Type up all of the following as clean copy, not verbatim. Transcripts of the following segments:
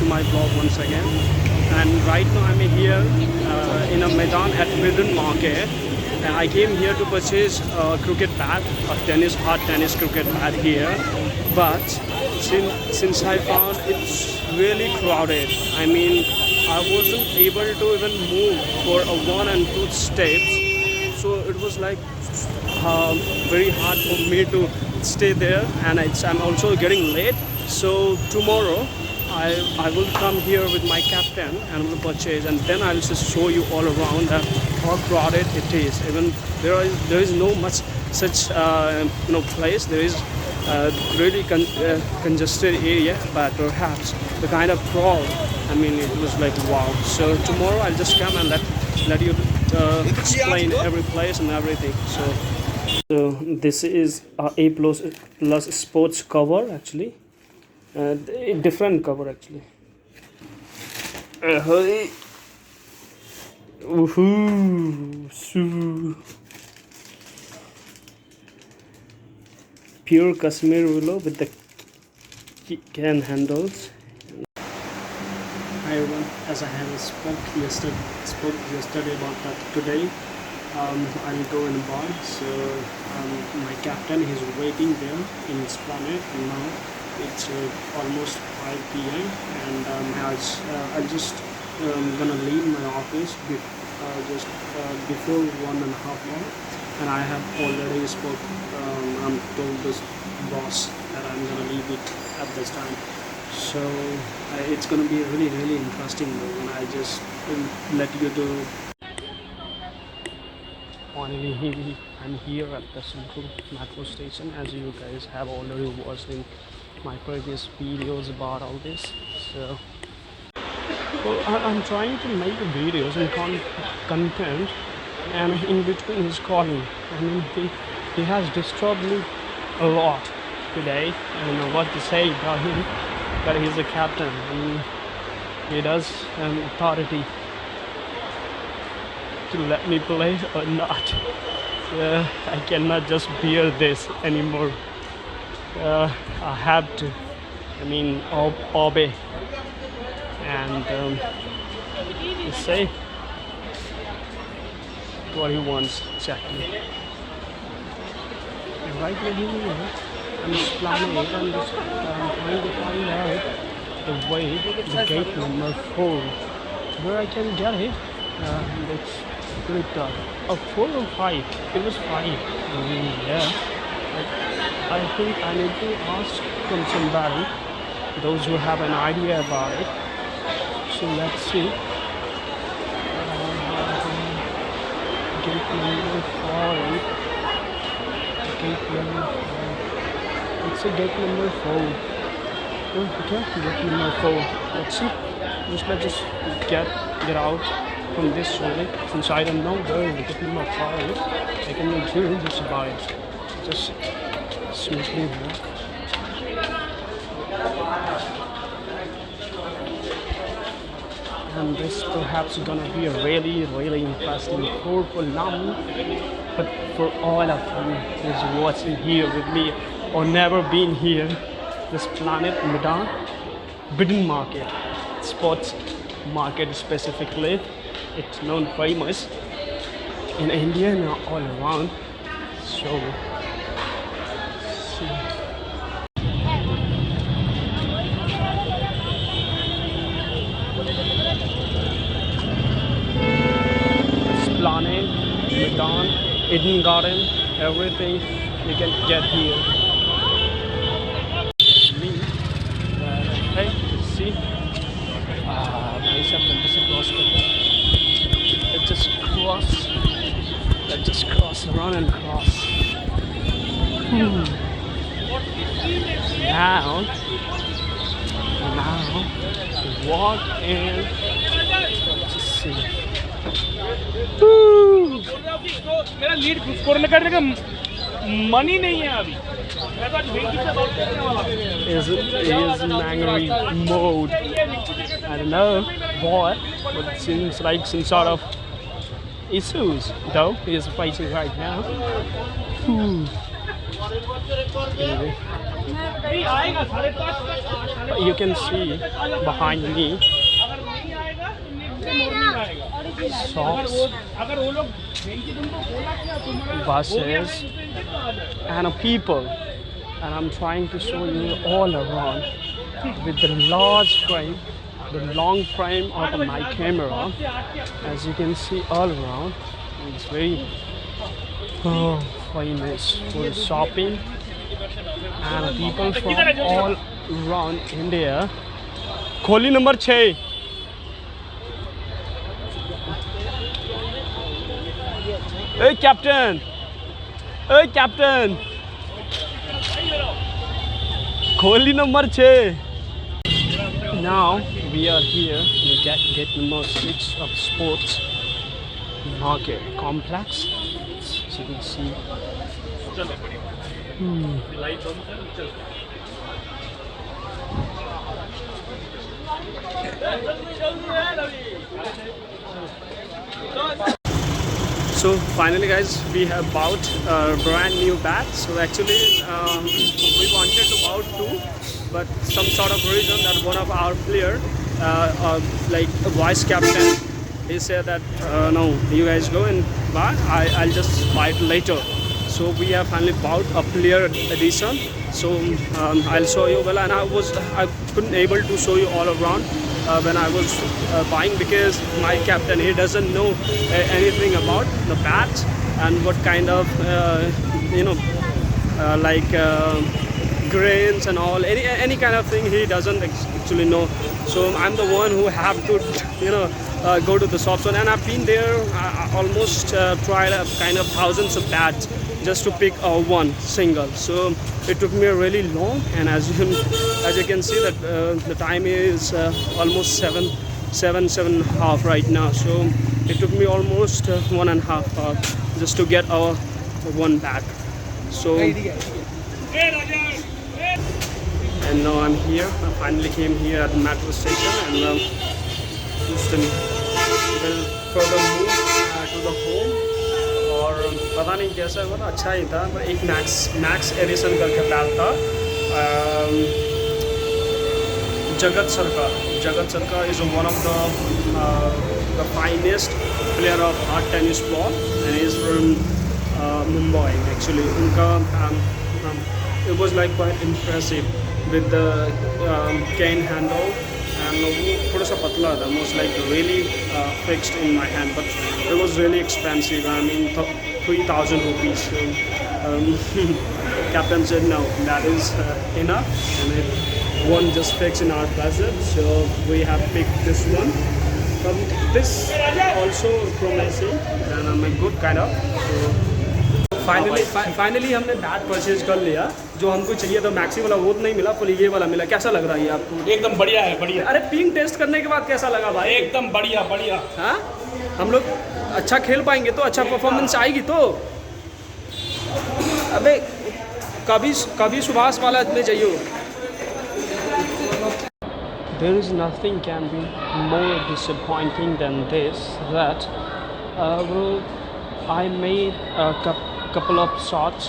to my vlog once again. And right now I'm here in a Maidan at Midden Market. And I came here to purchase a cricket bat, a hard tennis cricket bat here. But since I found it's really crowded, I mean, I wasn't able to even move for a 1 and 2 steps. So it was like very hard for me to stay there, and I'm also getting late. So tomorrow I will come here with my captain and will purchase, and then I'll just show you all around how crowded it is. Even there is no much such place. There is really congested area, but perhaps the kind of crowd, I mean, it was like wow. So tomorrow I'll just come and let you explain every place and everything. So this is a plus sports cover actually. Different cover actually. Pure Kashmir willow with the can handles. Hi everyone, as I have spoke yesterday about that today, I'll go in a bar. So my captain, he's waiting there in his planet, and now it's almost 5 p.m. and I'm just gonna leave my office just before 1.5 hours, and I have already told this boss that I'm gonna leave it at this time. So it's gonna be really interesting when I just let you do. Finally, I'm here at the Central Metro Station, as you guys have already watched in my previous videos about all this. So I'm trying to make videos and content, and in between he's calling. I mean, he has disturbed me a lot today. I don't know what to say about him, but he's a captain. I mean, he does an authority to let me play or not. I cannot just bear this anymore. I have to, I mean, obey and say what he wants exactly. And right now here, I'm just planning it. I'm just trying to find out the way, the gate number 4, where I can get it. It's pretty tough. Oh, 4 or 5? It was 5. Yeah. I think I need to ask from somebody, those who have an idea about it. So let's see. Gate number 5. Gate number 5. It's a gate number 4. Oh, okay, gate number 4. Let's see. Let's get out from this only, since I don't know where the gate number 5 is. I can do just about it. Just smoothly walk. And this perhaps gonna be a really interesting tour for now, but for all of you who's watching here with me or never been here, this planet Midden Market, sports market specifically, it's known famous in India and all around. So Planet, Maidan, Eden Garden, everything you can get here. Hey, see? Let's just cross, run and cross. Now, walk and just see. मेरा lead score करने का money नहीं है अभी. Is in angry mode. I don't know what, but it seems like some sort of issues though he is facing right now. Anyway. भाई आएगा 5:30 You can see behind me अगर नहीं आएगा तो नेक्स्ट मॉर्निंग आएगा shops, अगर वो लोग तुमको बोला क्या तुम्हारा buses and people, and I'm trying to show you all around with the large frame, the long frame of my camera. As you can see all around, it's very famous for shopping and people from all around India. Kholi number 6. Hey captain, hey captain, Kholi number 6. Now we are here in the gate number 6 of sports market complex. As you can see. So finally guys, we have bought a brand new bat. So actually we wanted to buy two, but some sort of reason that one of our player like a vice captain, he said that no, you guys go and buy, I'll just buy it later. So we have finally bought a player edition. So I'll show you. Well, and I couldn't able to show you all around when I was buying, because my captain, he doesn't know anything about the bats and what kind of like grains and all, any kind of thing he doesn't actually know. So I'm the one who have to go to the shop. So, and I've been there, I almost tried a kind of thousands of bats just to pick one single. So it took me really long, and as you can see that the time is almost 7:30 right now. So it took me almost 1.5 hours just to get our one bat. So and now I'm here. I finally came here at the metro station, and just will further move to the home. और पता नहीं कैसा हुआ था, अच्छा ही था, पर एक मैक्स एडिशन करके बैट था जगत सरकार is one of the finest player of hard tennis ball, and he's from Mumbai actually. उनका it was like quite impressive with the cane handle, and वो थोड़ा सा पतला था, most like really fixed in my hand, but it was really expensive. I mean 3,000 rupees. So, captain said no, that is enough, and it won't just fix in our budget, so we have picked this one. This also promising, and I'm a good kind of. So, finally हमने bat purchase कर लिया, जो हमको चाहिए था maxi वाला वो नहीं मिला, पर ये वाला मिला. कैसा लग रहा है ये आपको? एकदम बढ़िया है, बढ़िया. अरे पिंग टेस्ट करने के बाद कैसा लगा भाई? एकदम बढ़िया. हाँ, हम लोग अच्छा खेल पाएंगे तो, अच्छा परफॉर्मेंस आएगी तो. अबे कभी सुभाष वाला में चाहिए. There is nothing can be more disappointing than this, that I made a couple of shots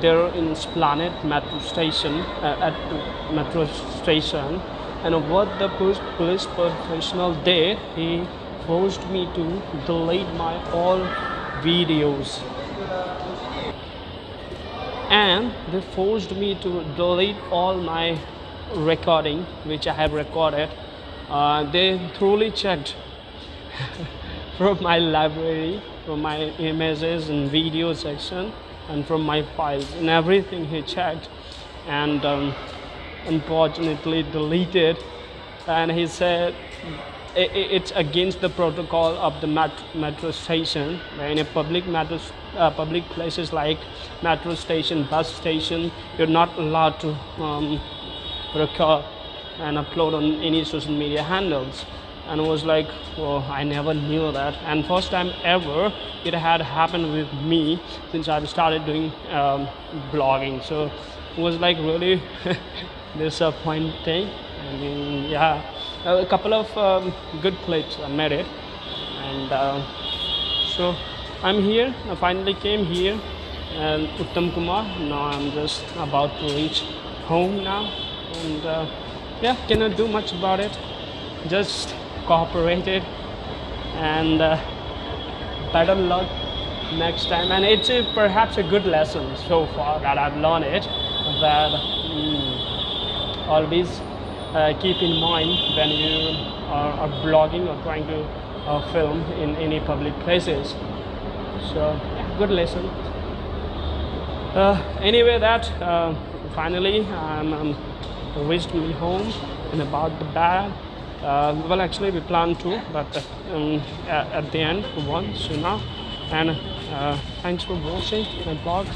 there in Esplanade metro station, at metro station, and what the police professional did, he forced me to delete my all videos, and they forced me to delete all my recording which I have recorded. They thoroughly checked from my library, from my images and video section, and from my files and everything he checked, and unfortunately deleted. And he said it's against the protocol of the metro station. In a public places like metro station, bus station, you're not allowed to record and upload on any social media handles. And I was like, well, I never knew that, and first time ever it had happened with me since I've started doing blogging. So it was like really disappointing. I mean, yeah, a couple of good clips I made it, and so I'm here. I finally came here, and Uttam Kumar. Now I'm just about to reach home now, and yeah, cannot do much about it. Just cooperated, and better luck next time. And it's perhaps a good lesson so far that I've learned it, that always keep in mind when you are blogging or trying to film in any public places. So good lesson. Anyway, that finally reached me home and about the bag. Well, actually we planned to, but at the end we won. So now, and thanks for watching my blog.